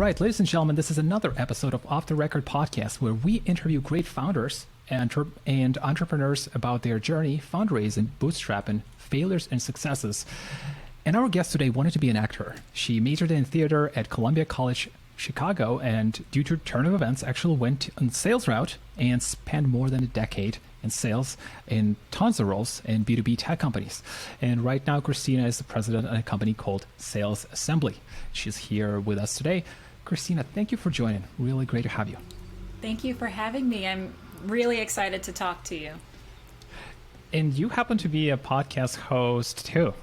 right, ladies and gentlemen, this is another episode of Off the Record Podcast where we interview great founders and entrepreneurs about their journey, fundraising, bootstrapping, failures, and successes. And our guest today wanted to be an actor. She majored in theater at Columbia College, Chicago, and due to turn of events, actually went on sales route and spent more than a decade in sales in tons of roles in B2B tech companies. And right now, Christina is the president of a company called Sales Assembly. She's here with us today. Christina, thank you for joining. Really great to have you. Thank you for having me. I'm really excited to talk to you. And you happen to be a podcast host too.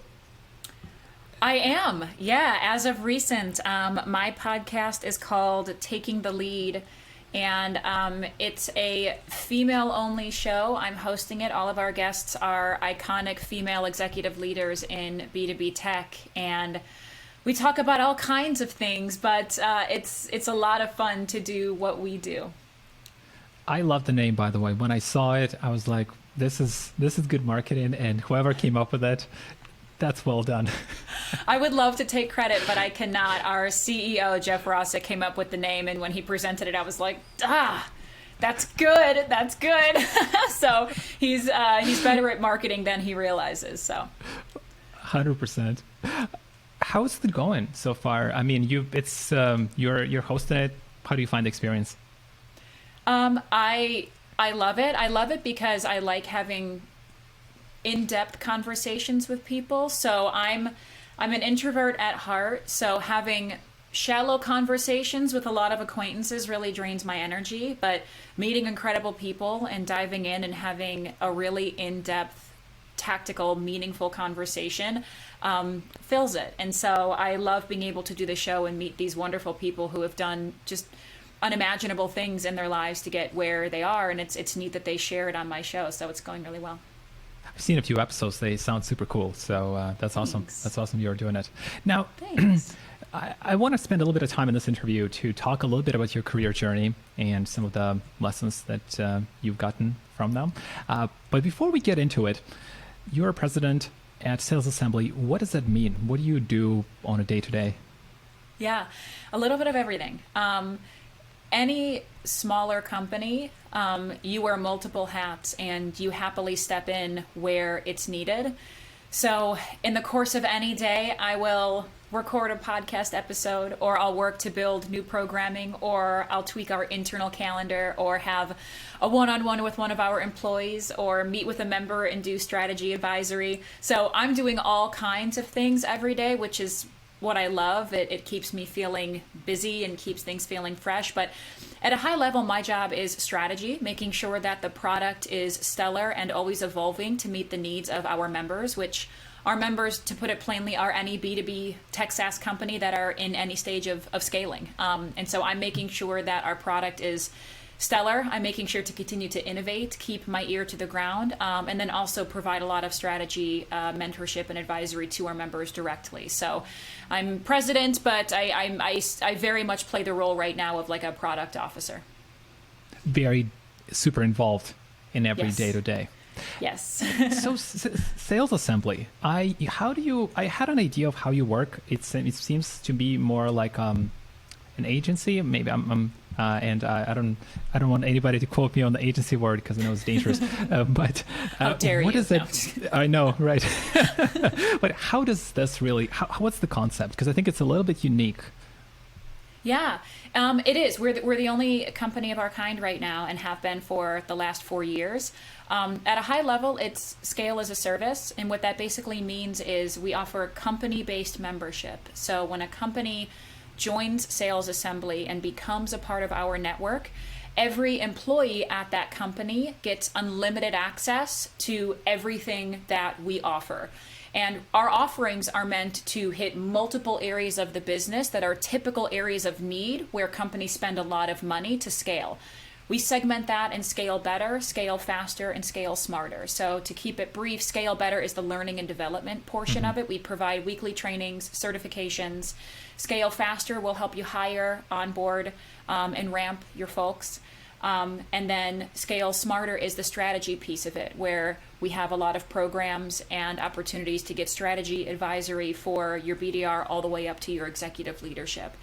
I am. Yeah. As of recent, my podcast is called Taking the Lead. And it's a female-only show. I'm hosting it. All of our guests are iconic female executive leaders in B2B tech. And we talk about all kinds of things, but it's a lot of fun to do what we do. I love the name, by the way. When I saw it, I was like, this is good marketing, and whoever came up with it, that's well done. I would love to take credit, but I cannot. Our CEO, Jeff Rossick, came up with the name, and when he presented it, I was like, that's good. That's good. So he's better at marketing than he realizes. So 100%. How's it going so far? I mean, you're hosting it. How do you find the experience? I love it. I love it because I like having in-depth conversations with people. So I'm an introvert at heart. So having shallow conversations with a lot of acquaintances really drains my energy. But meeting incredible people and diving in and having a really in-depth, tactical, meaningful conversation fills it. And so I love being able to do the show and meet these wonderful people who have done just unimaginable things in their lives to get where they are. And it's neat that they share it on my show. So it's going really well. I've seen a few episodes. They sound super cool. So that's awesome. That's awesome you're doing it. Now, I want to spend a little bit of time in this interview to talk a little bit about your career journey and some of the lessons that you've gotten from them. But before we get into it, you're a president at Sales Assembly. What does that mean? What do you do on a day-to-day? Yeah, a little bit of everything. Any smaller company, you wear multiple hats and you happily step in where it's needed. So in the course of any day, I will record a podcast episode, or I'll work to build new programming, or I'll tweak our internal calendar, or have a one-on-one with one of our employees, or meet with a member and do strategy advisory. So I'm doing all kinds of things every day, which is what I love. It keeps me feeling busy and keeps things feeling fresh. But at a high level, my job is strategy, making sure that the product is stellar and always evolving to meet the needs of our members, which our members, to put it plainly, are any B2B tech SaaS company that are in any stage of scaling. And so I'm making sure that our product is stellar. I'm making sure to continue to innovate, keep my ear to the ground, and then also provide a lot of strategy, mentorship, and advisory to our members directly. So I'm president, but I very much play the role right now of like a product officer. Very super involved in every day-to-day. Yes. So Sales Assembly, I had an idea of how you work. It seems to be more like an agency. Maybe and I don't want anybody to quote me on the agency word because I know it's dangerous. But how dare what you? Is it? I know, right? But how does this really? What's the concept? Because I think it's a little bit unique. Yeah, it is. We're the only company of our kind right now, and have been for the last 4 years. At a high level, it's scale as a service, and what that basically means is we offer company-based membership. So when a company joins Sales Assembly and becomes a part of our network, every employee at that company gets unlimited access to everything that we offer. And our offerings are meant to hit multiple areas of the business that are typical areas of need where companies spend a lot of money to scale. We segment that and scale better, scale faster, and scale smarter. So to keep it brief, scale better is the learning and development portion of it. We provide weekly trainings, certifications. Scale faster will help you hire, onboard, and ramp your folks. And then scale smarter is the strategy piece of it, where we have a lot of programs and opportunities to get strategy advisory for your BDR all the way up to your executive leadership.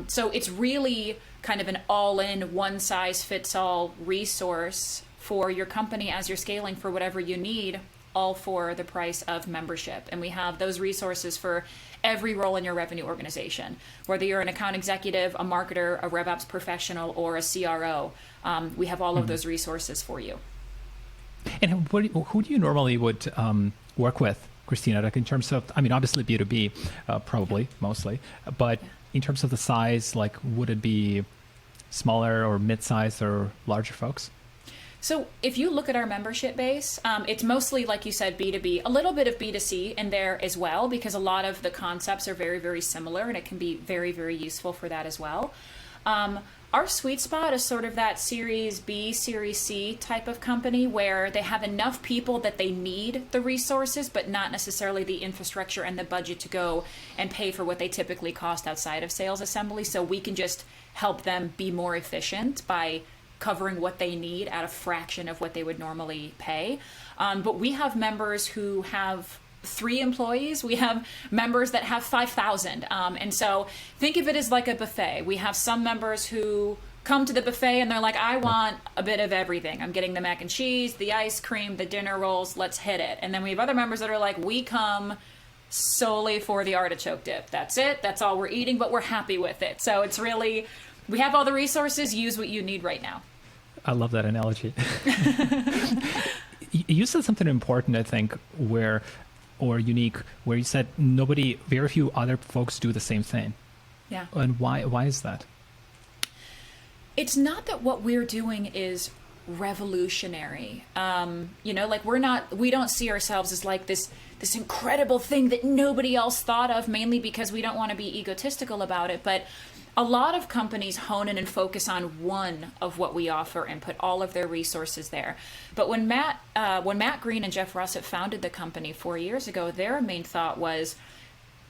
So it's really kind of an all-in, one-size-fits-all resource for your company as you're scaling for whatever you need, all for the price of membership. And we have those resources for every role in your revenue organization, whether you're an account executive, a marketer, a RevOps professional, or a CRO. We have all of those resources for you. And who do you normally would work with, Christina? Like in terms of, I mean, obviously B2B, probably mostly, but in terms of the size, like would it be smaller or mid-sized or larger folks? So if you look at our membership base, it's mostly, like you said, B2B, a little bit of B2C in there as well, because a lot of the concepts are very, very similar, and it can be very, very useful for that as well. Our sweet spot is sort of that Series B, Series C type of company where they have enough people that they need the resources, but not necessarily the infrastructure and the budget to go and pay for what they typically cost outside of sales assembly. So we can just help them be more efficient by covering what they need at a fraction of what they would normally pay. But we have members who have 3 employees. We have members that have 5,000. And so think of it as like a buffet. We have some members who come to the buffet and they're like, I want a bit of everything. I'm getting the mac and cheese, the ice cream, the dinner rolls, let's hit it. And then we have other members that are like, we come solely for the artichoke dip. That's it. That's all we're eating, but we're happy with it. So it's really, we have all the resources, use what you need right now. I love that analogy. You said something important, I think, or unique, where you said very few other folks do the same thing. Yeah. And why is that? It's not that what we're doing is revolutionary. Like we don't see ourselves as like this incredible thing that nobody else thought of, mainly because we don't want to be egotistical about it. But a lot of companies hone in and focus on one of what we offer and put all of their resources there. But when Matt Green and Jeff Russett founded the company 4 years ago, their main thought was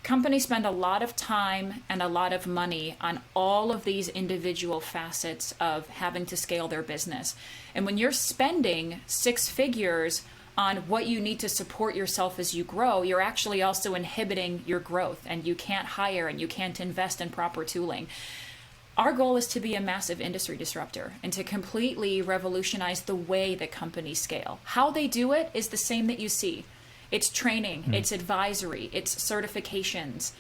companies spend a lot of time and a lot of money on all of these individual facets of having to scale their business. And when you're spending 6 figures on what you need to support yourself as you grow, you're actually also inhibiting your growth, and you can't hire and you can't invest in proper tooling. Our goal is to be a massive industry disruptor and to completely revolutionize the way that companies scale. How they do it is the same that you see. It's training, it's advisory, it's certifications,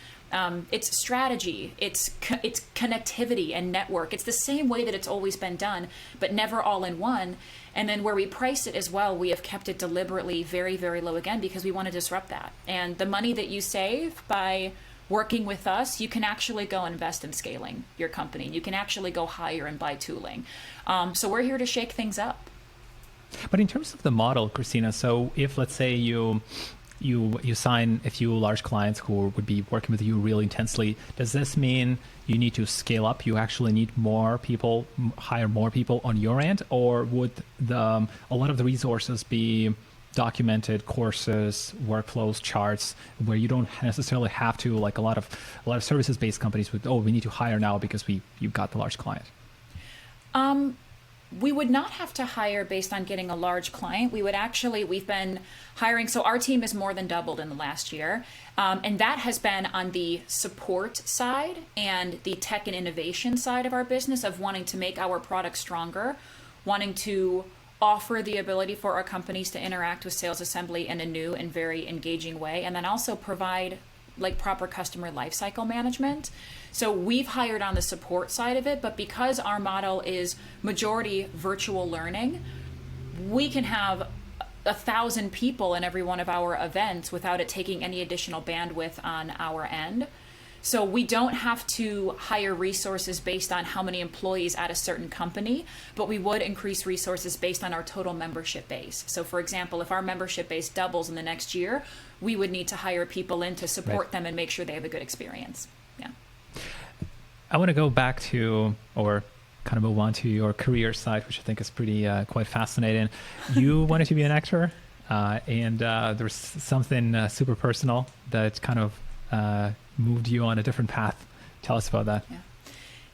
it's strategy, it's connectivity and network. It's the same way that it's always been done, but never all in one. And then where we price it as well, we have kept it deliberately very, very low again, because we want to disrupt that. And the money that you save by working with us, you can actually go invest in scaling your company. You can actually go hire and buy tooling. So we're here to shake things up. But in terms of the model, Christina, so if let's say you sign a few large clients who would be working with you really intensely, does this mean you need to scale up? You actually need more people, hire more people on your end, or would a lot of the resources be documented courses, workflows, charts, where you don't necessarily have to, like a lot of services-based companies would, we need to hire now because you've got the large client? We would not have to hire based on getting a large client. We've been hiring, so our team has more than doubled in the last year. And that has been on the support side and the tech and innovation side of our business, of wanting to make our product stronger, wanting to offer the ability for our companies to interact with sales assembly in a new and very engaging way, and then also provide like proper customer lifecycle management. So we've hired on the support side of it, but because our model is majority virtual learning, we can have 1,000 people in every one of our events without it taking any additional bandwidth on our end. So we don't have to hire resources based on how many employees at a certain company, but we would increase resources based on our total membership base. So for example, if our membership base doubles in the next year, we would need to hire people in to support them and make sure they have a good experience. Yeah. I want to go back to, or kind of move on to your career side, which I think is pretty quite fascinating. You wanted to be an actor, and there's something super personal that kind of moved you on a different path. Tell us about that.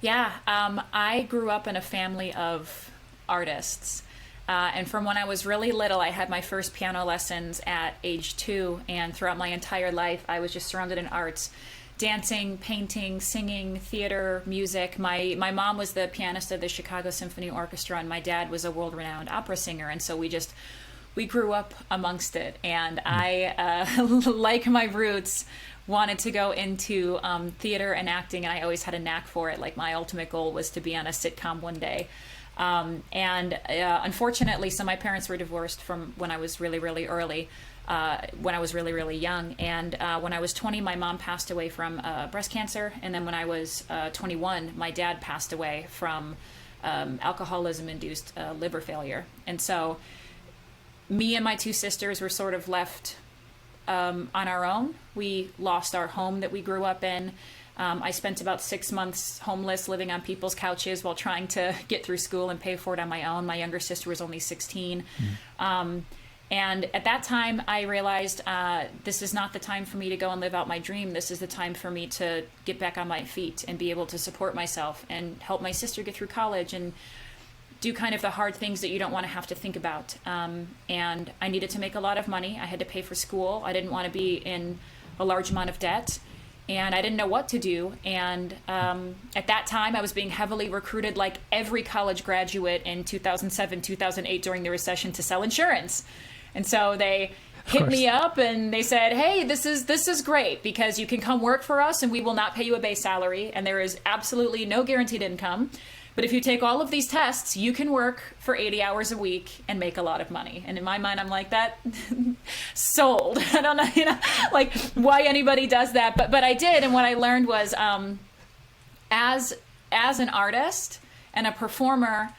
Yeah. I grew up in a family of artists. And from when I was really little, I had my first piano lessons at age 2. And throughout my entire life, I was just surrounded in arts. dancing, painting, singing, theater, music. My mom was the pianist of the Chicago Symphony Orchestra, and my dad was a world-renowned opera singer. And so we grew up amongst it. And I, like my roots, wanted to go into theater and acting, and I always had a knack for it. Like, my ultimate goal was to be on a sitcom one day. Unfortunately, so my parents were divorced from when I was really, really early. When I was really, really young. And when I was 20, my mom passed away from breast cancer. And then when I was 21, my dad passed away from alcoholism-induced liver failure. And so me and my two sisters were sort of left on our own. We lost our home that we grew up in. I spent about 6 months homeless, living on people's couches while trying to get through school and pay for it on my own. My younger sister was only 16. And at that time, I realized this is not the time for me to go and live out my dream. This is the time for me to get back on my feet and be able to support myself and help my sister get through college and do kind of the hard things that you don't want to have to think about. And I needed to make a lot of money. I had to pay for school. I didn't want to be in a large amount of debt. And I didn't know what to do. And at that time, I was being heavily recruited, like every college graduate in 2007, 2008 during the recession, to sell insurance. And so they hit me up and they said, hey, this is great because you can come work for us and we will not pay you a base salary. And there is absolutely no guaranteed income. But if you take all of these tests, you can work for 80 hours a week and make a lot of money. And in my mind, I'm like, that sold. I don't know, like why anybody does that. But I did. And what I learned was as an artist and a performer,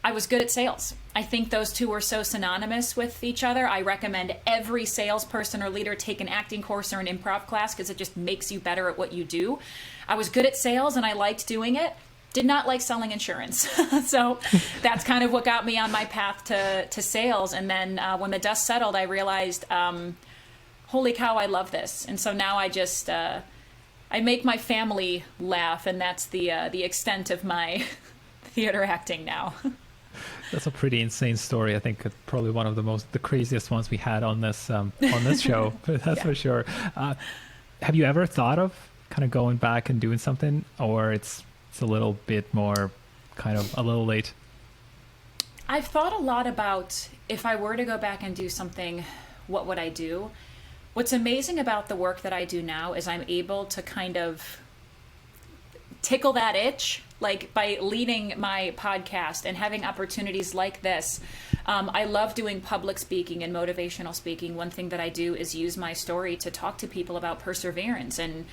I was good at sales. I think those two are so synonymous with each other. I recommend every salesperson or leader take an acting course or an improv class because it just makes you better at what you do. I was good at sales and I liked doing it. Did not like selling insurance. So that's kind of what got me on my path to sales. And then when the dust settled, I realized, holy cow, I love this. And so now I just, I make my family laugh, and that's the extent of my theater acting now. That's a pretty insane story. I think it's probably one of the craziest ones we had on this show. That's for sure. Have you ever thought of kind of going back and doing something, or it's a little bit more kind of a little late? I've thought a lot about if I were to go back and do something, what would I do? What's amazing about the work that I do now is I'm able to kind of tickle that itch, like by leading my podcast and having opportunities like this. I love doing public speaking and motivational speaking. One thing that I do is use my story to talk to people about perseverance and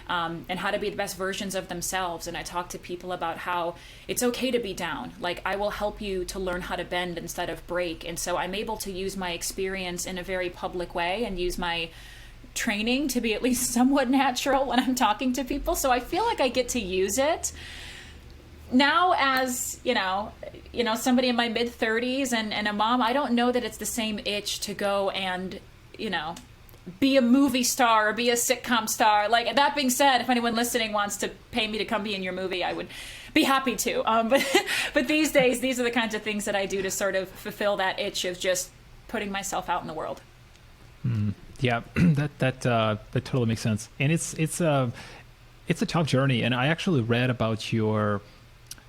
how to be the best versions of themselves. And I talk to people about how it's okay to be down. Like, I will help you to learn how to bend instead of break. And so I'm able to use my experience in a very public way and use my training to be at least somewhat natural when I'm talking to people. So I feel like I get to use it now as, somebody in my mid 30s and a mom. I don't know that it's the same itch to go and, be a movie star or be a sitcom star. Like, that being said, if anyone listening wants to pay me to come be in your movie, I would be happy to. But these days, these are the kinds of things that I do to sort of fulfill that itch of just putting myself out in the world. Yeah, that totally makes sense. And it's a tough journey. And I actually read about your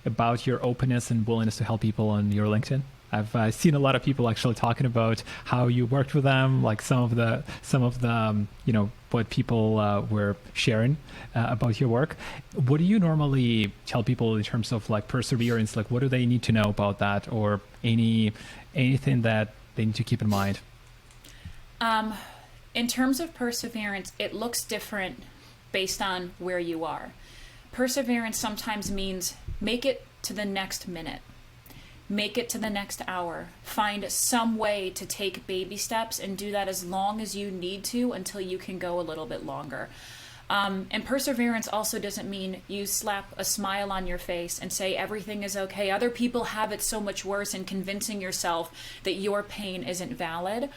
openness and willingness to help people on your LinkedIn. I've seen a lot of people actually talking about how you worked with them, like some of the what people were sharing about your work. What do you normally tell people in terms of like perseverance? Like, what do they need to know about that, or anything that they need to keep in mind? In terms of perseverance, it looks different based on where you are. Perseverance sometimes means make it to the next minute. Make it to the next hour. Find some way to take baby steps and do that as long as you need to until you can go a little bit longer. And perseverance also doesn't mean you slap a smile on your face and say everything is okay. Other people have it so much worse, and convincing yourself that your pain isn't valid.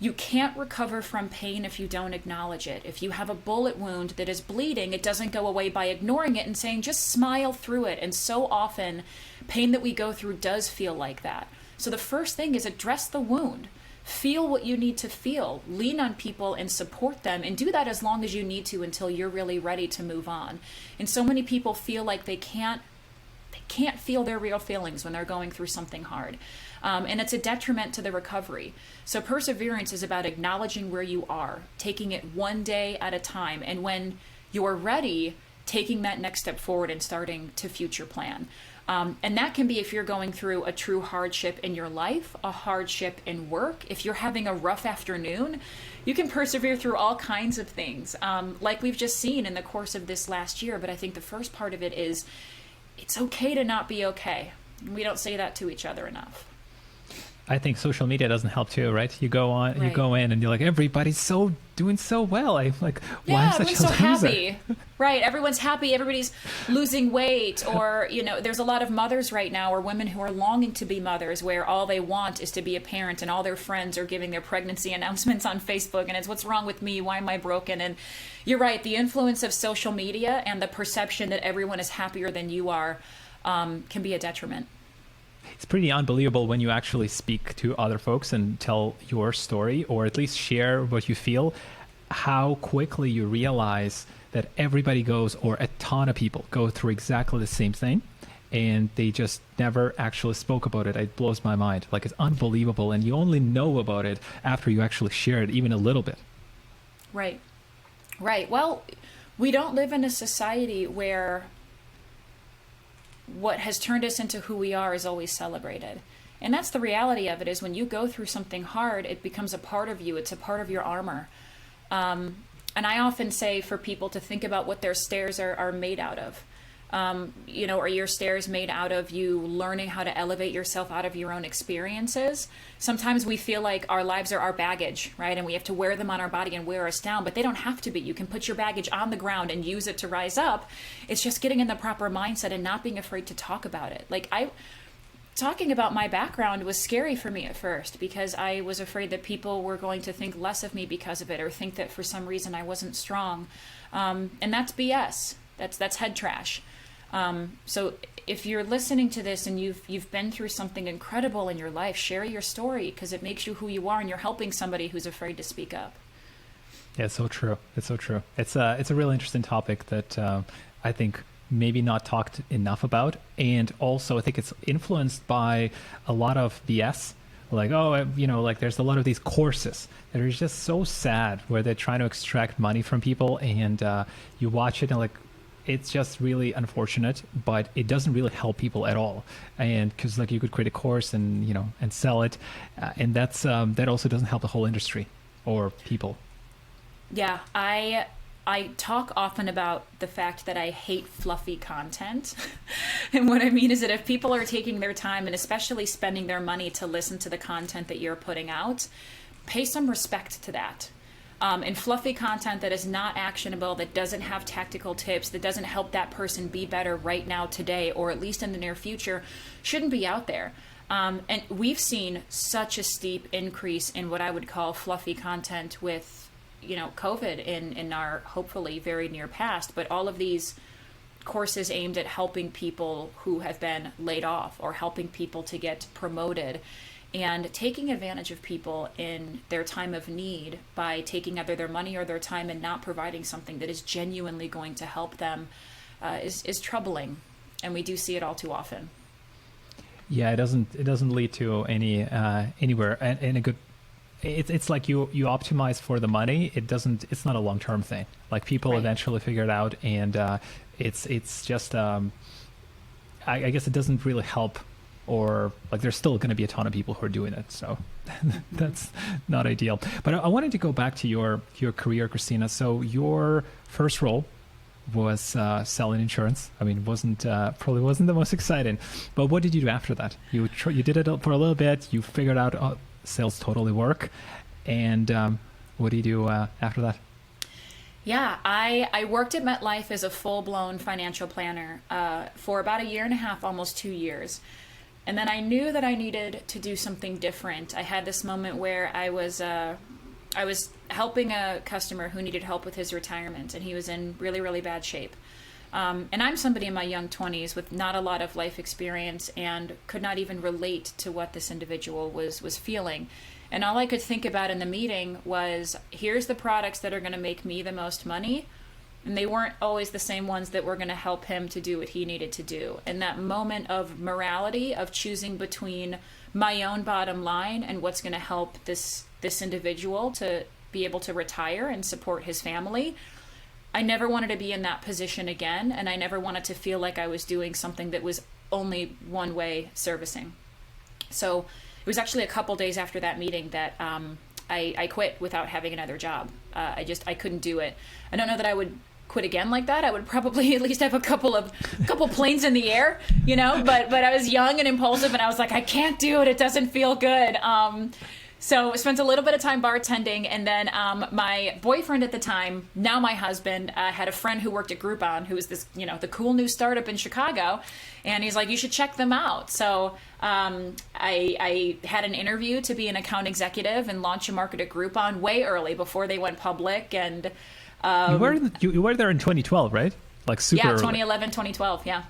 You can't recover from pain if you don't acknowledge it. If you have a bullet wound that is bleeding, it doesn't go away by ignoring it and saying, just smile through it. And so often, pain that we go through does feel like that. So the first thing is address the wound. feel what you need to feel, lean on people and support them, and do that as long as you need to until you're really ready to move on. And so many people feel like they can't feel their real feelings when they're going through something hard. And it's a detriment to the recovery. So perseverance is about acknowledging where you are, taking it one day at a time. And when you're ready, taking that next step forward and starting to future plan. And that can be if you're going through a true hardship in your life, a hardship in work. If you're having a rough afternoon, you can persevere through all kinds of things, like we've just seen in the course of this last year. But I think the first part of it is it's okay to not be okay. We don't say that to each other enough. I think social media doesn't help too, right? You go on, Right. you go in, and you're like, everybody's doing so well. I'm like, why am I such everyone's so a loser? happy. Right, everyone's happy. Everybody's losing weight, or there's a lot of mothers right now, or women who are longing to be mothers, where all they want is to be a parent, and all their friends are giving their pregnancy announcements on Facebook, and it's what's wrong with me? Why am I broken? And you're right, the influence of social media and the perception that everyone is happier than you are can be a detriment. It's pretty unbelievable when you actually speak to other folks and tell your story, or at least share what you feel, how quickly you realize that everybody goes, or a ton of people go through exactly the same thing, and they just never actually spoke about it. It blows my mind. Like, it's unbelievable, and you only know about it after you actually share it, even a little bit. Right. Well, we don't live in a society where what has turned us into who we are is always celebrated. And that's the reality of it, is when you go through something hard, it becomes a part of you. It's a part of your armor. And I often say for people to think about what their stairs are made out of. Are your stairs made out of you learning how to elevate yourself out of your own experiences? Sometimes we feel like our lives are our baggage, right? And we have to wear them on our body and wear us down, but they don't have to be. You can put your baggage on the ground and use it to rise up. It's just getting in the proper mindset and not being afraid to talk about it. Talking about my background was scary for me at first, because I was afraid that people were going to think less of me because of it, or think that for some reason I wasn't strong. And that's BS. That's head trash. So if you're listening to this and you've been through something incredible in your life, share your story, because it makes you who you are, and you're helping somebody who's afraid to speak up. Yeah, it's so true. It's so true. It's a really interesting topic that I think maybe not talked enough about. And also I think it's influenced by a lot of BS. Like, there's a lot of these courses that are just so sad, where they're trying to extract money from people, and you watch it and it's just really unfortunate, but it doesn't really help people at all. And because you could create a course and and sell it, and that also doesn't help the whole industry or people. Yeah, I talk often about the fact that I hate fluffy content. And what I mean is that if people are taking their time, and especially spending their money to listen to the content that you're putting out, pay some respect to that. And fluffy content that is not actionable, that doesn't have tactical tips, that doesn't help that person be better right now, today, or at least in the near future, shouldn't be out there. And we've seen such a steep increase in what I would call fluffy content with COVID in our hopefully very near past, but all of these courses aimed at helping people who have been laid off, or helping people to get promoted, and taking advantage of people in their time of need by taking either their money or their time and not providing something that is genuinely going to help them is troubling, and we do see it all too often. Yeah, it doesn't lead to anywhere, and a good. It's like you optimize for the money. It's not a long-term thing. Like, people Right. eventually figure it out, and it's just I guess it doesn't really help, or there's still going to be a ton of people who are doing it. So that's not ideal. But I wanted to go back to your career, Christina. So your first role was selling insurance. I mean, probably wasn't the most exciting. But what did you do after that? You did it for a little bit. You figured out sales totally work. And what do you do after that? Yeah, I worked at MetLife as a full-blown financial planner for about 1.5 years, almost 2 years. And then I knew that I needed to do something different. I had this moment where I was helping a customer who needed help with his retirement, and he was in really, really bad shape. And I'm somebody in my young 20s with not a lot of life experience, and could not even relate to what this individual was feeling. And all I could think about in the meeting was, here's the products that are going to make me the most money. And they weren't always the same ones that were going to help him to do what he needed to do. And that moment of morality, of choosing between my own bottom line and what's going to help this individual to be able to retire and support his family, I never wanted to be in that position again. And I never wanted to feel like I was doing something that was only one way servicing. So it was actually a couple days after that meeting that I quit without having another job. I couldn't do it. I don't know that I would quit again like that. I would probably at least have a couple planes in the air, but I was young and impulsive, and I was like, I can't do it. It doesn't feel good. So I spent a little bit of time bartending, and then my boyfriend at the time, now my husband, had a friend who worked at Groupon, who was this, the cool new startup in Chicago, and he's like, you should check them out. So I had an interview to be an account executive and launch a market at Groupon way early before they went public, and you were there in 2012, right? Like super. Yeah, 2011, 2012, yeah.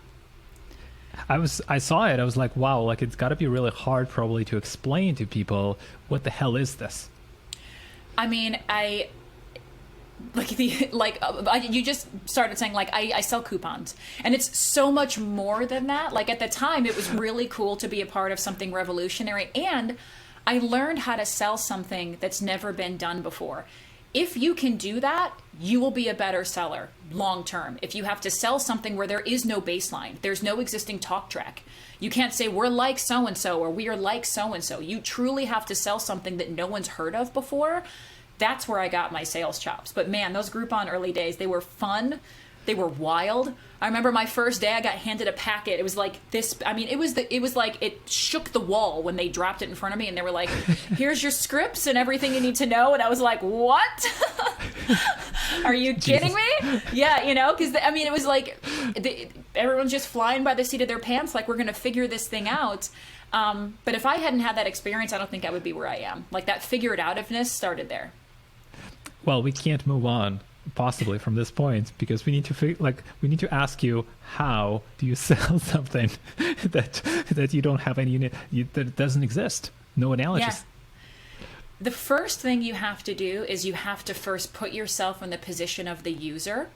I saw it. I was like, wow, like it's got to be really hard probably to explain to people what the hell is this. I mean, you just started saying like I sell coupons, and it's so much more than that. Like at the time, it was really cool to be a part of something revolutionary, and I learned how to sell something that's never been done before. If you can do that, you will be a better seller long term. If you have to sell something where there is no baseline, there's no existing talk track. You can't say we're like so-and-so or we are like so-and-so. You truly have to sell something that no one's heard of before. That's where I got my sales chops. But man, those Groupon early days, they were fun. They were wild. I remember my first day I got handed a packet. It was like this. I mean, it was like it shook the wall when they dropped it in front of me, and they were like, here's your scripts and everything you need to know. And I was like, what? Are you kidding me? Yeah, because it was like everyone's just flying by the seat of their pants, like we're going to figure this thing out. But if I hadn't had that experience, I don't think I would be where I am. Like that figured outness started there. Well, we can't move on possibly from this point because we need to ask you, how do you sell something that you don't have that doesn't exist? No analogies. Yeah. The first thing you have to do is you have to first put yourself in the position of the user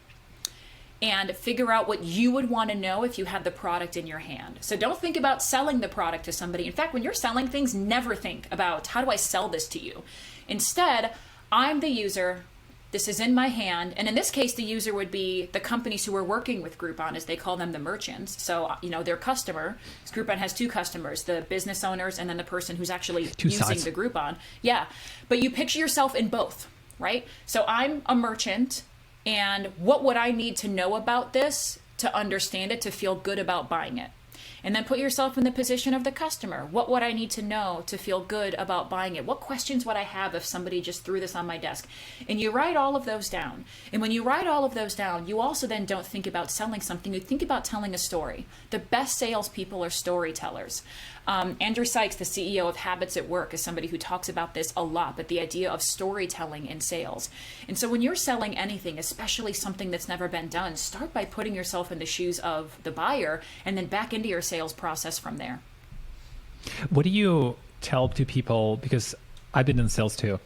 and figure out what you would want to know if you had the product in your hand. So don't think about selling the product to somebody. In fact, when you're selling things, never think about how do I sell this to you? Instead, I'm the user. This is in my hand. And in this case, the user would be the companies who are working with Groupon, as they call them, the merchants. So, their customer, Groupon has two customers, the business owners and then the person who's actually using the Groupon. Yeah. But you picture yourself in both, right? So I'm a merchant, and what would I need to know about this to understand it, to feel good about buying it? And then put yourself in the position of the customer. What would I need to know to feel good about buying it? What questions would I have if somebody just threw this on my desk? And you write all of those down. And when you write all of those down, you also then don't think about selling something. You think about telling a story. The best salespeople are storytellers. Andrew Sykes, the CEO of Habits at Work, is somebody who talks about this a lot, but the idea of storytelling in sales. And so when you're selling anything, especially something that's never been done, start by putting yourself in the shoes of the buyer and then back into your sales process from there. What do you tell to people? Because I've been in sales too.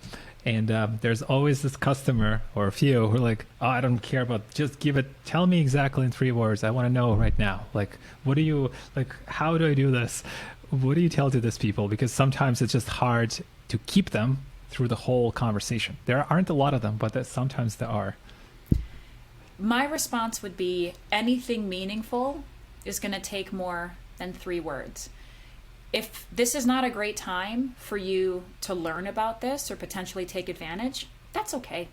And there's always this customer or a few who are like, oh, I don't care about, just tell me exactly in 3 words. I want to know right now. Like, how do I do this? What do you tell to these people? Because sometimes it's just hard to keep them through the whole conversation. There aren't a lot of them, but sometimes there are. My response would be anything meaningful is going to take more than 3 words. If this is not a great time for you to learn about this or potentially take advantage, that's okay.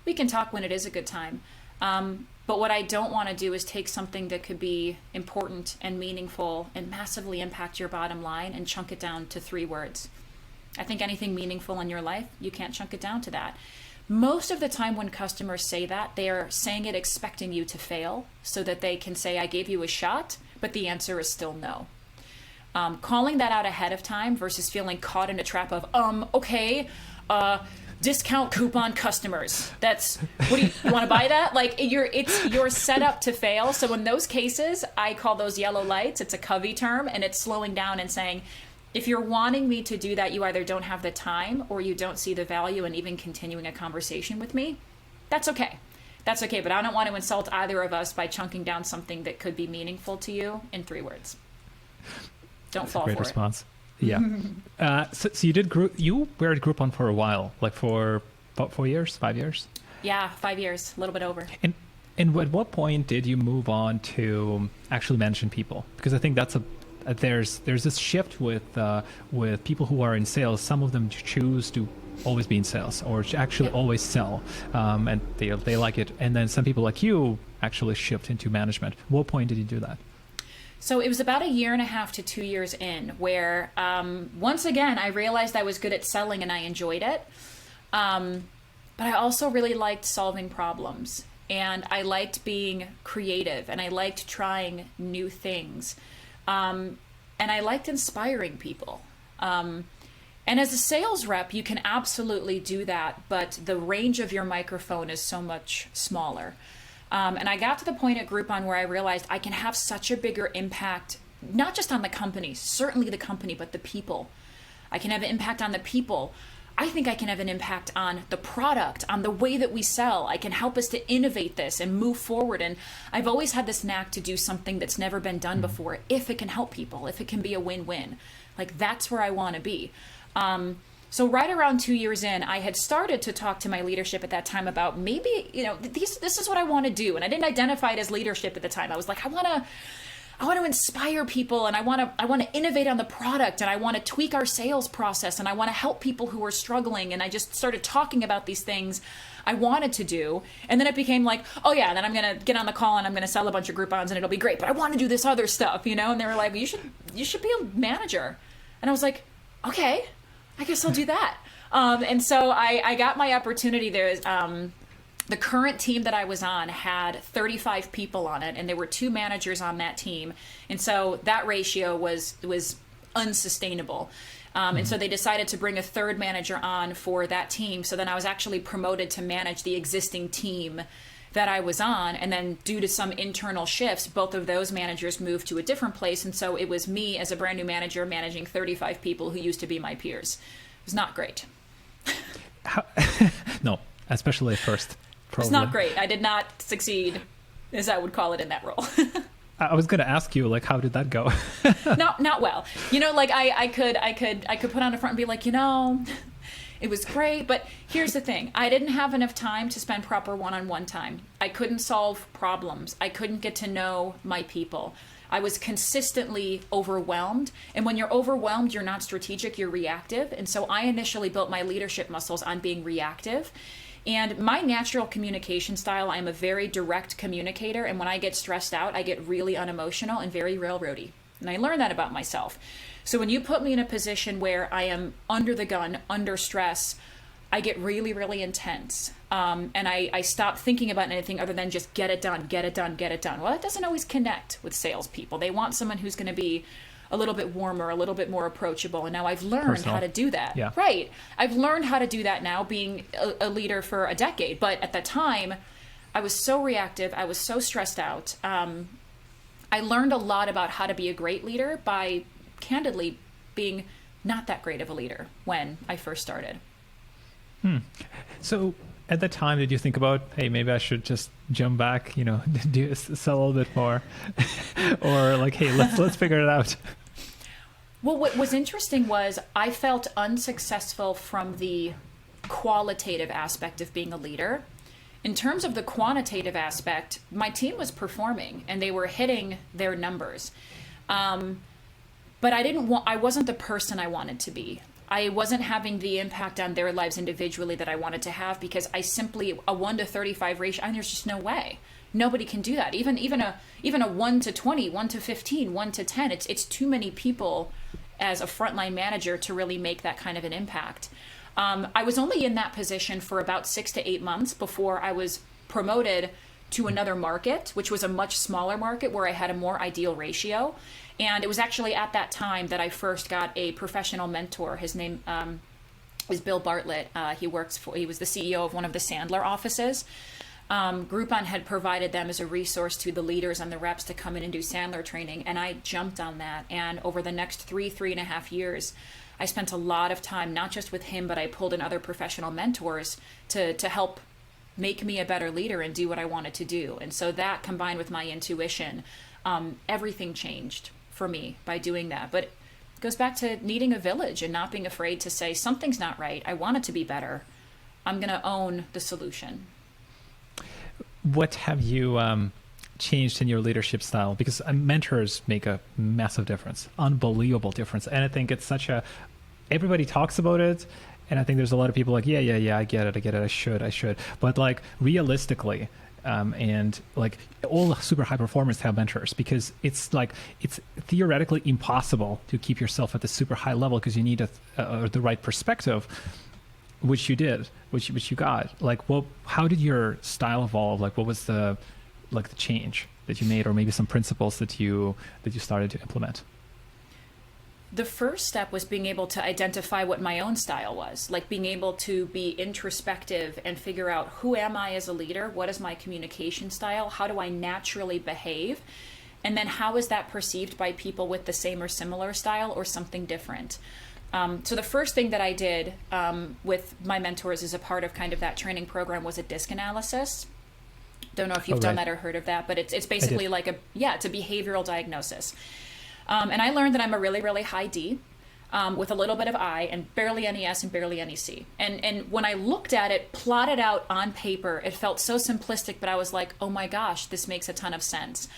We can talk when it is a good time. But what I don't want to do is take something that could be important and meaningful and massively impact your bottom line and chunk it down to 3 words. I think anything meaningful in your life, you can't chunk it down to that. Most of the time when customers say that, they are saying it expecting you to fail so that they can say, I gave you a shot, but the answer is still no. Calling that out ahead of time versus feeling caught in a trap of, discount coupon customers. That's, what do you want to buy that? Like you're set up to fail. So in those cases, I call those yellow lights. It's a Covey term, and it's slowing down and saying, if you're wanting me to do that, you either don't have the time or you don't see the value in even continuing a conversation with me. That's okay. That's okay, but I don't want to insult either of us by chunking down something that could be meaningful to you in 3 words. Don't fall for it. Great response. Yeah. So you were at Groupon for a while, like for about 4 years, 5 years? Yeah, 5 years, a little bit over. And at what point did you move on to actually managing people? Because I think that's there's this shift with people who are in sales. Some of them choose to always be in sales or actually always sell, and they like it. And then some people like you actually shift into management. What point did you do that? So it was about 1.5 to 2 years in where once again I realized I was good at selling and I enjoyed it, but I also really liked solving problems, and I liked being creative, and I liked trying new things, and I liked inspiring people. And as a sales rep, you can absolutely do that, but the range of your microphone is so much smaller. And I got to the point at Groupon where I realized I can have such a bigger impact, not just on the company, certainly the company, but the people. I can have an impact on the people. I think I can have an impact on the product, on the way that we sell. I can help us to innovate this and move forward. And I've always had this knack to do something that's never been done before, if it can help people, if it can be a win-win. Like, that's where I want to be. So right around 2 years in, I had started to talk to my leadership at that time about maybe, this is what I want to do. And I didn't identify it as leadership at the time. I was like, I want to inspire people, and I want to innovate on the product, and I want to tweak our sales process, and I want to help people who are struggling. And I just started talking about these things I wanted to do. And then it became like, oh yeah, then I'm going to get on the call and I'm going to sell a bunch of Groupons and it'll be great. But I want to do this other stuff, and they were like, well, you should be a manager. And I was like, okay, I guess I'll do that. And so I got my opportunity. There's the current team that I was on had 35 people on it, and there were 2 managers on that team. And so that ratio was unsustainable. And so they decided to bring a 3rd manager on for that team. So then I was actually promoted to manage the existing team that I was on. And then due to some internal shifts, both of those managers moved to a different place. And so it was me as a brand new manager managing 35 people who used to be my peers. It was not great. No, especially at first. Probably. It's not great. I did not succeed, as I would call it, in that role. I was going to ask you, like, how did that go? Not well. I could put on a front and be like, it was great, but here's the thing. I didn't have enough time to spend proper one-on-one time. I couldn't solve problems. I couldn't get to know my people. I was consistently overwhelmed. And when you're overwhelmed, you're not strategic, you're reactive. And so I initially built my leadership muscles on being reactive. And my natural communication style, I'm a very direct communicator. And when I get stressed out, I get really unemotional and very railroady. And I learned that about myself. So when you put me in a position where I am under the gun, under stress, I get really, really intense. And I stop thinking about anything other than just get it done, get it done, get it done. Well, that doesn't always connect with salespeople. They want someone who's going to be a little bit warmer, a little bit more approachable. And now I've learned how to do that. Yeah. Right. I've learned how to do that now, being a leader for a decade. But at the time, I was so reactive. I was so stressed out. I learned a lot about how to be a great leader by, candidly, being not that great of a leader when I first started. So at the time, did you think about, hey, maybe I should just jump back, sell a little bit more? Or like, hey, let's figure it out? Well, what was interesting was I felt unsuccessful from the qualitative aspect of being a leader. In terms of the quantitative aspect, my team was performing and they were hitting their numbers. But I wasn't the person I wanted to be. I wasn't having the impact on their lives individually that I wanted to have, because I simply, a 1 to 35 ratio, and there's just no way. Nobody can do that. Even a 1 to 20, 1 to 15, 1 to 10, it's too many people as a frontline manager to really make that kind of an impact. I was only in that position for about 6 to 8 months before I was promoted to another market, which was a much smaller market where I had a more ideal ratio. And it was actually at that time that I first got a professional mentor. His name is Bill Bartlett. He was the CEO of one of the Sandler offices. Groupon had provided them as a resource to the leaders and the reps to come in and do Sandler training. And I jumped on that. And over the next 3.5 years, I spent a lot of time, not just with him, but I pulled in other professional mentors to help make me a better leader and do what I wanted to do. And so that combined with my intuition, everything changed for me by doing that. But it goes back to needing a village and not being afraid to say something's not right. I want it to be better. I'm going to own the solution. What have you changed in your leadership style? Because mentors make a massive difference, unbelievable difference. And I think it's everybody talks about it. And I think there's a lot of people like, yeah, I get it. I should. But like realistically, and like all super high performers have mentors, because it's theoretically impossible to keep yourself at the super high level because you need the right perspective. Which you did, which you got. Like, well, how did your style evolve? Like, what was the change that you made, or maybe some principles that you started to implement? The first step was being able to identify what my own style was, like being able to be introspective and figure out who am I as a leader? What is my communication style? How do I naturally behave? And then how is that perceived by people with the same or similar style or something different? So the first thing that I did with my mentors as a part of kind of that training program was a DISC analysis. Don't know if you've done that or heard of that, but it's basically like it's a behavioral diagnosis. And I learned that I'm a really, really high D with a little bit of I and barely any S and barely any C. And when I looked at it, plotted out on paper, it felt so simplistic, but I was like, oh my gosh, this makes a ton of sense.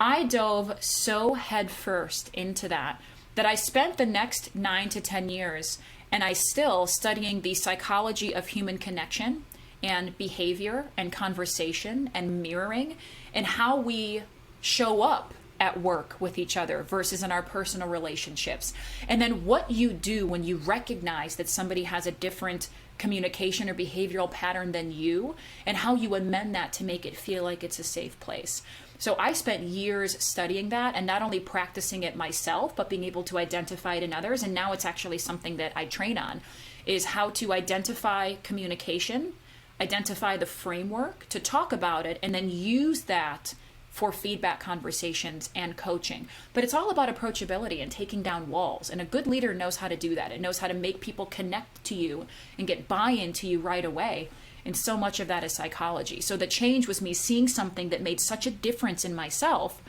I dove so headfirst into that I spent the next 9 to 10 years, and I still studying the psychology of human connection and behavior and conversation and mirroring and how we show up at work with each other versus in our personal relationships. And then what you do when you recognize that somebody has a different communication or behavioral pattern than you, and how you amend that to make it feel like it's a safe place. So I spent years studying that and not only practicing it myself, but being able to identify it in others. And now it's actually something that I train on, is how to identify communication, identify the framework to talk about it, and then use that for feedback conversations and coaching. But it's all about approachability and taking down walls. And a good leader knows how to do that. It knows how to make people connect to you and get buy-in to you right away. And so much of that is psychology. So the change was me seeing something that made such a difference in myself,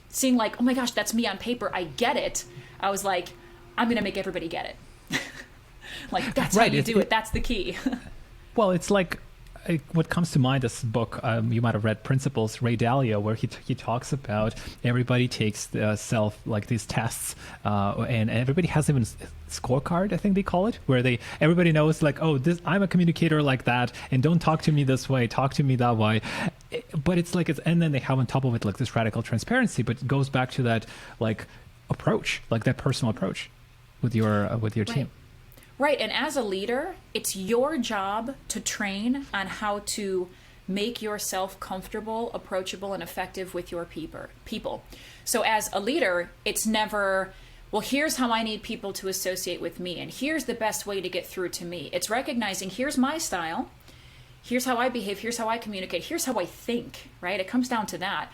seeing like, oh my gosh, that's me on paper. I get it. I was like, I'm going to make everybody get it. Like, that's right, how you do it. That's the key. Well, it's like, what comes to mind, this book, you might have read Principles, Ray Dalio, where he talks about everybody takes these tests, and everybody has even a scorecard, I think they call it, where everybody knows like, oh, I'm a communicator like that, and don't talk to me this way, talk to me that way. But it's like, and then they have on top of it like this radical transparency, but it goes back to that like approach, like that personal approach with your team. Right. And as a leader, it's your job to train on how to make yourself comfortable, approachable, and effective with your people. So as a leader, it's never, well, here's how I need people to associate with me, and here's the best way to get through to me. It's recognizing, here's my style, here's how I behave, here's how I communicate, here's how I think, right? It comes down to that.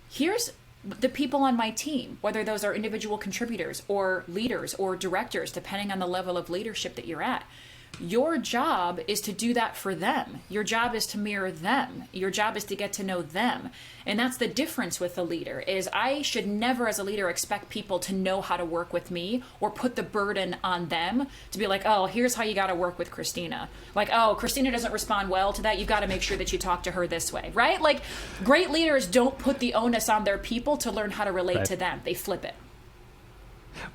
Here's the people on my team, whether those are individual contributors or leaders or directors, depending on the level of leadership that you're at. Your job is to do that for them. Your job is to mirror them. Your job is to get to know them. And that's the difference with a leader, is I should never as a leader expect people to know how to work with me or put the burden on them to be like, oh, here's how you got to work with Christina. Like, oh, Christina doesn't respond well to that. You've got to make sure that you talk to her this way, right? Like, great leaders don't put the onus on their people to learn how to relate to them. They flip it.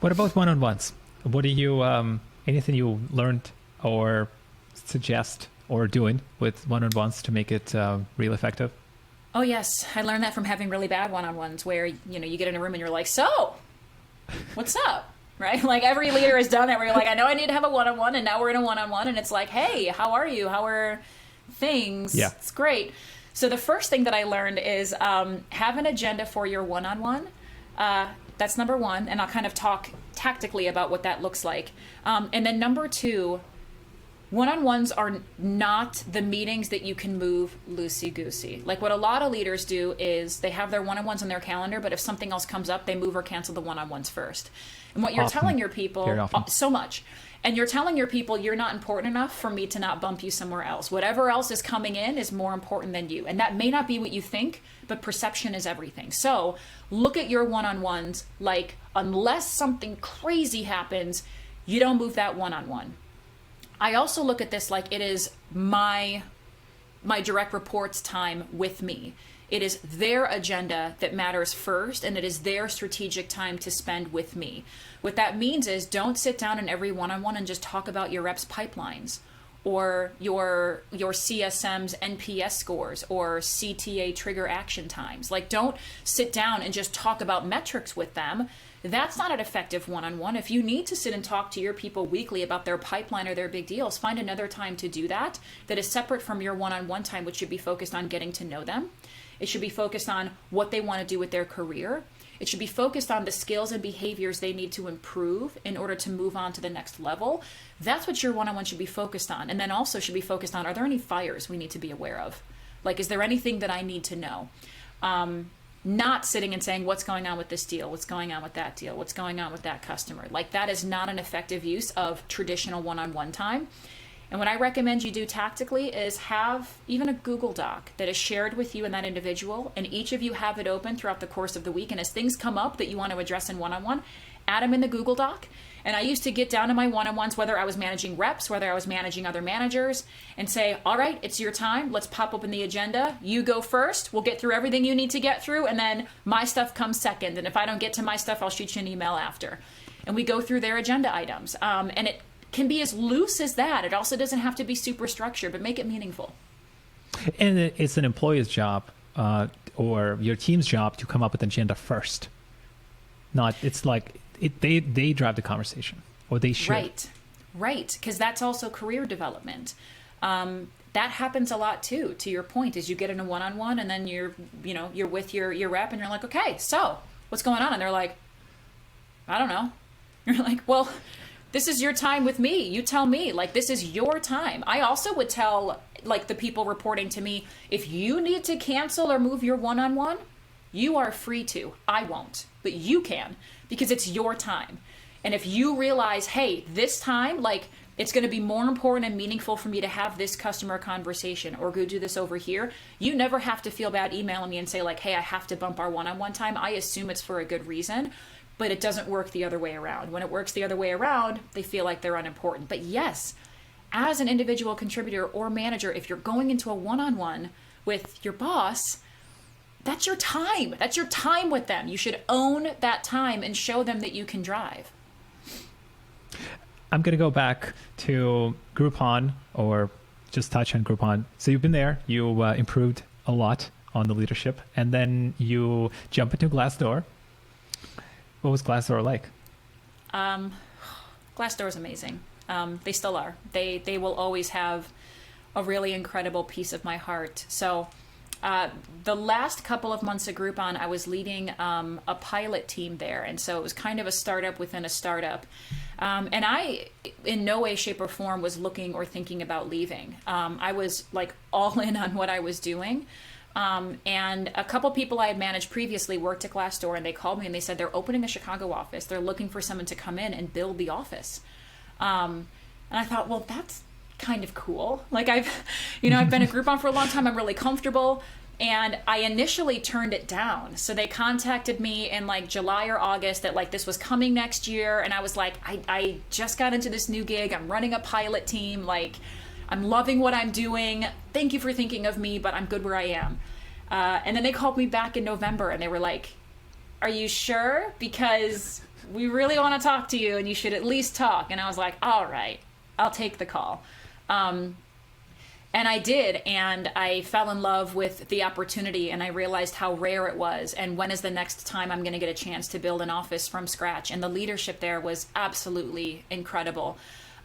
What about one-on-ones? What do you, anything you learned or suggest or doing with one-on-ones to make it real effective? Oh yes, I learned that from having really bad one-on-ones where, you get in a room and you're like, so, what's up? Right? Like every leader has done it where you're like, I know I need to have a one-on-one, and now we're in a one-on-one, and it's like, hey, how are you? How are things? Yeah. It's great. So the first thing that I learned is have an agenda for your one-on-one. That's number one, and I'll kind of talk tactically about what that looks like. And then number two, One-on-ones are not the meetings that you can move loosey-goosey. Like what a lot of leaders do is they have their one-on-ones on their calendar, but if something else comes up, they move or cancel the one-on-ones first. And what you're telling your people, so much, and you're telling your people you're not important enough for me to not bump you somewhere else. Whatever else is coming in is more important than you. And that may not be what you think, but perception is everything. So look at your one-on-ones like unless something crazy happens, you don't move that one-on-one. I also look at this like it is my direct reports' time with me. It is their agenda that matters first, and it is their strategic time to spend with me. What that means is don't sit down in every one-on-one and just talk about your reps' pipelines or your CSM's NPS scores or CTA trigger action times. Like don't sit down and just talk about metrics with them. That's not an effective one-on-one. If you need to sit and talk to your people weekly about their pipeline or their big deals, find another time to do that is separate from your one-on-one time, which should be focused on getting to know them. It should be focused on what they want to do with their career. It should be focused on the skills and behaviors they need to improve in order to move on to the next level. That's what your one-on-one should be focused on. And then also should be focused on, are there any fires we need to be aware of? Like, is there anything that I need to know? Not sitting and saying, what's going on with this deal? What's going on with that deal? What's going on with that customer? Like that is not an effective use of traditional one-on-one time. And what I recommend you do tactically is have even a Google Doc that is shared with you and that individual, and each of you have it open throughout the course of the week. And as things come up that you want to address in one-on-one, add them in the Google Doc. And I used to get down to my one-on-ones, whether I was managing reps, whether I was managing other managers, and say, all right, it's your time. Let's pop open the agenda. You go first. We'll get through everything you need to get through. And then my stuff comes second. And if I don't get to my stuff, I'll shoot you an email after. And we go through their agenda items. And it can be as loose as that. It also doesn't have to be super structured, but make it meaningful. And it's an employee's job or your team's job to come up with an agenda first. It's like they drive the conversation, or they should. Right. Because that's also career development. That happens a lot too. To your point, is you get in a one-on-one and then you're with your rep and you're like, okay, so what's going on? And they're like, I don't know. You're like, well, this is your time with me. You tell me, like, this is your time. I also would tell, like, the people reporting to me, if you need to cancel or move your one-on-one, you are free to. I won't, but you can, because it's your time. And if you realize, hey, this time, like, it's going to be more important and meaningful for me to have this customer conversation or go do this over here, you never have to feel bad emailing me and say, like, hey, I have to bump our one-on-one time. I assume it's for a good reason. But it doesn't work the other way around. When it works the other way around, they feel like they're unimportant. But yes, as an individual contributor or manager, if you're going into a one-on-one with your boss, that's your time. That's your time with them. You should own that time and show them that you can drive. I'm going to go back to Groupon, or just touch on Groupon. So you've been there. You improved a lot on the leadership. And then you jump into Glassdoor. What was Glassdoor like? Glassdoor is amazing. They still are. They will always have a really incredible piece of my heart. So the last couple of months at Groupon, I was leading a pilot team there. And so it was kind of a startup within a startup. And I, in no way, shape, or form, was looking or thinking about leaving. I was like all in on what I was doing. And a couple people I had managed previously worked at Glassdoor, and they called me and they said they're opening a Chicago office. They're looking for someone to come in and build the office. And I thought, well, that's kind of cool. Like I've been at Groupon for a long time. I'm really comfortable. And I initially turned it down. So they contacted me in like July or August that like this was coming next year. And I was like, I just got into this new gig. I'm running a pilot team. Like, I'm loving what I'm doing. Thank you for thinking of me, but I'm good where I am. And then they called me back in November and they were like, are you sure? Because we really want to talk to you and you should at least talk. And I was like, all right, I'll take the call. And I did. And I fell in love with the opportunity, and I realized how rare it was. And when is the next time I'm going to get a chance to build an office from scratch? And the leadership there was absolutely incredible.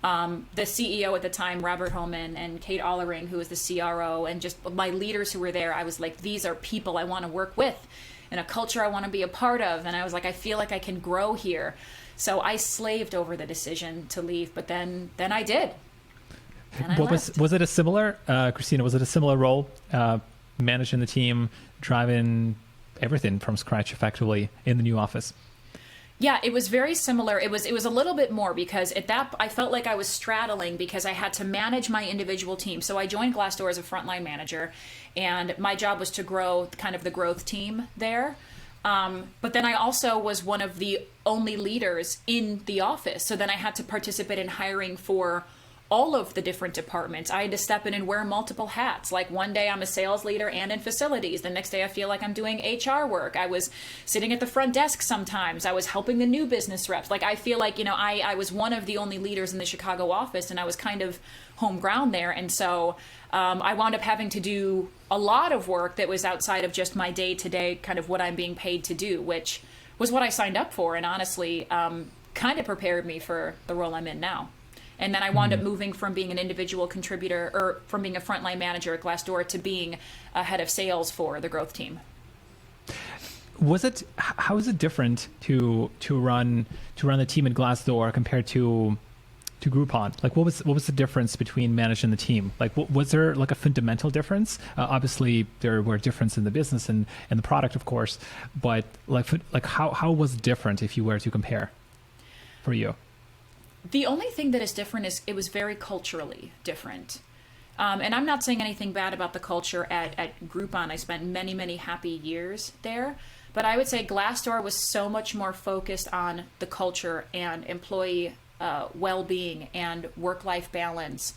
The CEO at the time, Robert Holman, and Kate Allering, who was the CRO, and just my leaders who were there, I was like, these are people I want to work with and a culture I want to be a part of. And I was like, I feel like I can grow here. So I slaved over the decision to leave, but then I did. And I left. Was it a similar, Christina, was it a similar role, managing the team, driving everything from scratch effectively in the new office? Yeah, it was very similar. It was a little bit more because at that I felt like I was straddling because I had to manage my individual team. So I joined Glassdoor as a frontline manager, and my job was to grow kind of the growth team there. But then I also was one of the only leaders in the office. So then I had to participate in hiring for all of the different departments. I had to step in and wear multiple hats. Like one day I'm a sales leader and in facilities. The next day I feel like I'm doing HR work. I was sitting at the front desk sometimes. I was helping the new business reps. Like I feel like, I was one of the only leaders in the Chicago office, and I was kind of home ground there. And so I wound up having to do a lot of work that was outside of just my day-to-day kind of what I'm being paid to do, which was what I signed up for, and honestly kind of prepared me for the role I'm in now. And then I wound up moving from being an individual contributor, or from being a frontline manager at Glassdoor, to being a head of sales for the growth team. How is it different to run the team at Glassdoor compared to Groupon? Like what was the difference between managing the team? Like was there like a fundamental difference? Obviously there were differences in the business and the product, of course, but like how was it different if you were to compare for you? The only thing that is different is it was very culturally different. And I'm not saying anything bad about the culture at Groupon. I spent many, many happy years there. But I would say Glassdoor was so much more focused on the culture and employee well-being and work-life balance,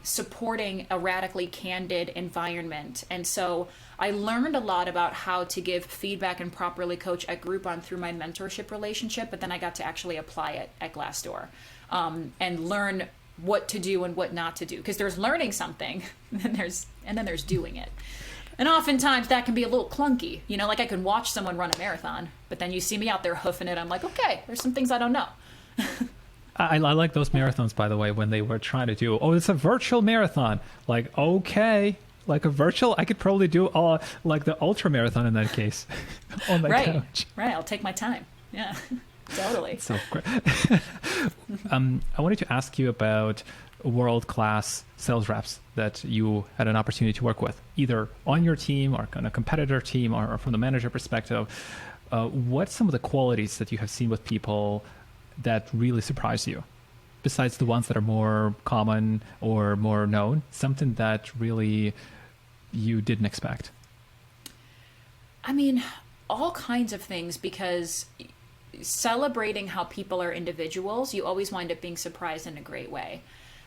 supporting a radically candid environment. And so I learned a lot about how to give feedback and properly coach at Groupon through my mentorship relationship, but then I got to actually apply it at Glassdoor and learn what to do and what not to do. Because there's learning something, and then there's doing it. And oftentimes that can be a little clunky. Like I can watch someone run a marathon, but then you see me out there hoofing it. I'm like, okay, there's some things I don't know. I like those marathons, by the way, when they were trying to do, it's a virtual marathon. Like, okay, like a virtual, I could probably do like the ultra marathon in that case on my couch. Right, I'll take my time. Yeah, totally. So great. I wanted to ask you about world-class sales reps that you had an opportunity to work with, either on your team or on a competitor team or from the manager perspective. What's some of the qualities that you have seen with people that really surprise you, besides the ones that are more common or more known, something that really you didn't expect? I mean, all kinds of things, because celebrating how people are individuals, you always wind up being surprised in a great way.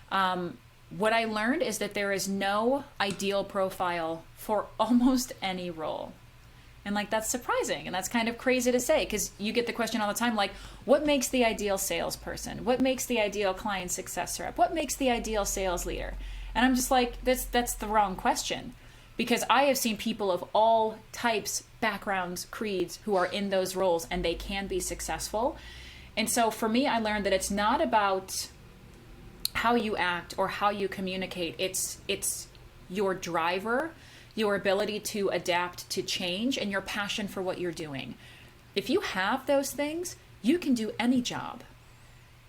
What I learned is that there is no ideal profile for almost any role. And like, that's surprising. And that's kind of crazy to say, because you get the question all the time, like, what makes the ideal salesperson? What makes the ideal client success rep? What makes the ideal sales leader? And I'm just like, that's the wrong question, because I have seen people of all types, backgrounds, creeds who are in those roles, and they can be successful. And so for me, I learned that it's not about how you act or how you communicate. It's your driver, your ability to adapt to change, and your passion for what you're doing. If you have those things, you can do any job.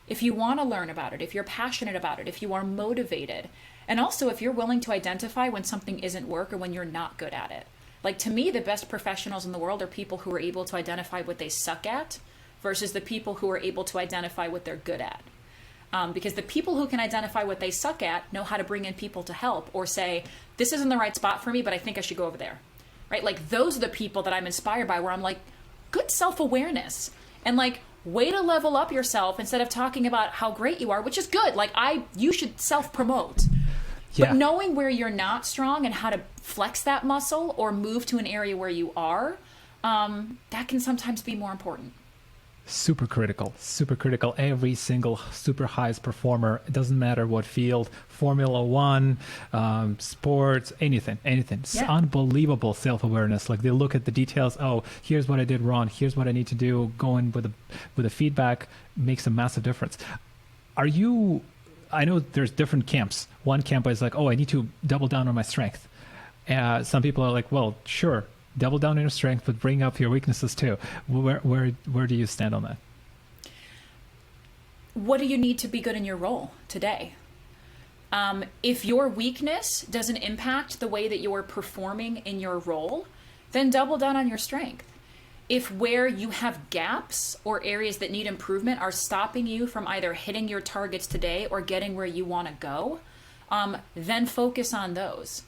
If you want to learn about it, if you're passionate about it, if you are motivated, and also if you're willing to identify when something isn't work or when you're not good at it. Like, to me, the best professionals in the world are people who are able to identify what they suck at versus the people who are able to identify what they're good at. Because the people who can identify what they suck at know how to bring in people to help, or say, this isn't the right spot for me, but I think I should go over there, right? Like, those are the people that I'm inspired by, where I'm like, good self-awareness, and like, way to level up yourself instead of talking about how great you are, which is good. Like, you should self-promote. Yeah. But knowing where you're not strong and how to flex that muscle or move to an area where you are, that can sometimes be more important. Super critical. Every single super highest performer, it doesn't matter what field, Formula One, sports, anything. It's unbelievable self-awareness. Like, they look at the details. Oh, here's what I did wrong. Here's what I need to do. Going with the feedback makes a massive difference. I know there's different camps. One camp is like, oh, I need to double down on my strength. Some people are like, well, sure, double down on your strength, but bring up your weaknesses too. Where do you stand on that? What do you need to be good in your role today? If your weakness doesn't impact the way that you're performing in your role, then double down on your strength. If where you have gaps or areas that need improvement are stopping you from either hitting your targets today or getting where you want to go, then focus on those.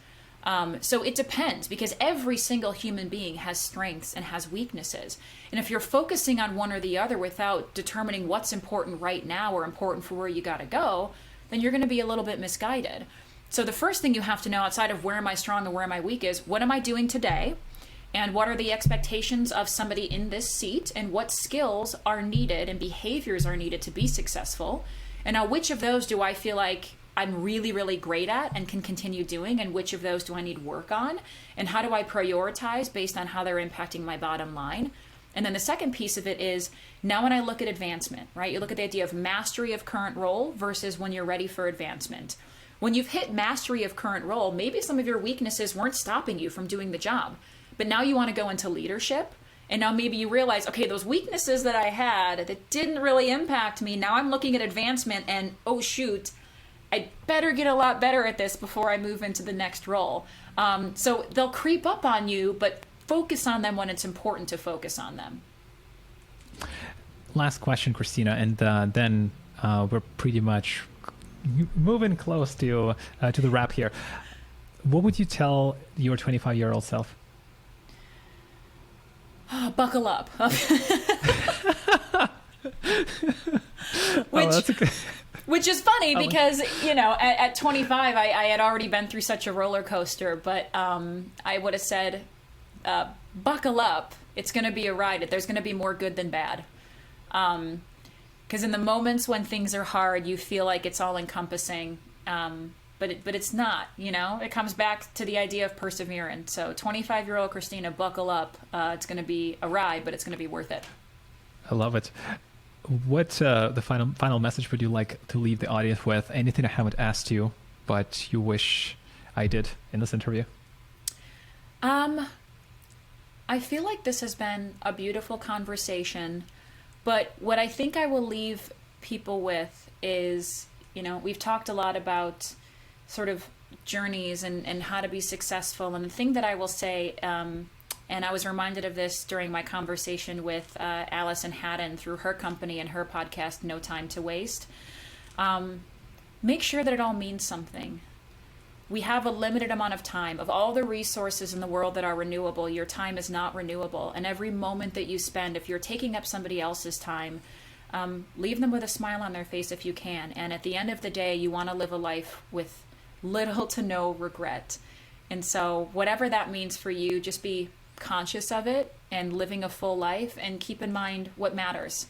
So it depends, because every single human being has strengths and has weaknesses. And if you're focusing on one or the other without determining what's important right now or important for where you got to go, then you're going to be a little bit misguided. So the first thing you have to know, outside of where am I strong and where am I weak, is what am I doing today? And what are the expectations of somebody in this seat? And what skills are needed and behaviors are needed to be successful? And now, which of those do I feel like I'm really, really great at and can continue doing? And which of those do I need work on? And how do I prioritize based on how they're impacting my bottom line? And then the second piece of it is, now when I look at advancement, right? You look at the idea of mastery of current role versus when you're ready for advancement. When you've hit mastery of current role, maybe some of your weaknesses weren't stopping you from doing the job. But now you want to go into leadership, and now maybe you realize, okay, those weaknesses that I had that didn't really impact me, now I'm looking at advancement and, oh shoot, I better get a lot better at this before I move into the next role. So they'll creep up on you, but focus on them when it's important to focus on them. Last question, Christina, and then we're pretty much moving close to the wrap here. What would you tell your 25-year-old self? Buckle up. Which is funny because, at 25, I had already been through such a roller coaster, but I would have said, buckle up. It's going to be a ride. There's going to be more good than bad. Because in the moments when things are hard, you feel like it's all encompassing. But it's not, it comes back to the idea of perseverance. So 25-year-old Christina, buckle up. It's going to be a ride, but it's going to be worth it. I love it. What the final message would you like to leave the audience with? Anything I haven't asked you, but you wish I did in this interview? I feel like this has been a beautiful conversation, but what I think I will leave people with is, we've talked a lot about sort of journeys and how to be successful. And the thing that I will say, and I was reminded of this during my conversation with Allison Haddon through her company and her podcast, No Time to Waste. Make sure that it all means something. We have a limited amount of time. Of all the resources in the world that are renewable, your time is not renewable. And every moment that you spend, if you're taking up somebody else's time, leave them with a smile on their face if you can. And at the end of the day, you want to live a life with little to no regret. And so whatever that means for you, just be conscious of it and living a full life, and keep in mind what matters.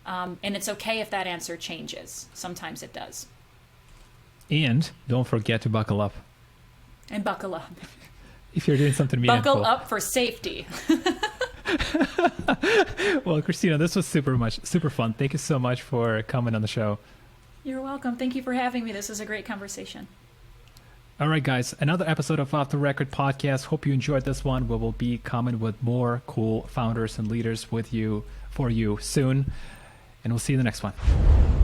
And it's okay if that answer changes. Sometimes it does. And don't forget to buckle up. And buckle up. If you're doing something meaningful. Buckle up for safety. Well, Christina, this was super fun. Thank you so much for coming on the show. You're welcome. Thank you for having me. This is a great conversation. All right, guys, another episode of Off the Record podcast. Hope you enjoyed this one. We will be coming with more cool founders and leaders for you soon. And we'll see you in the next one.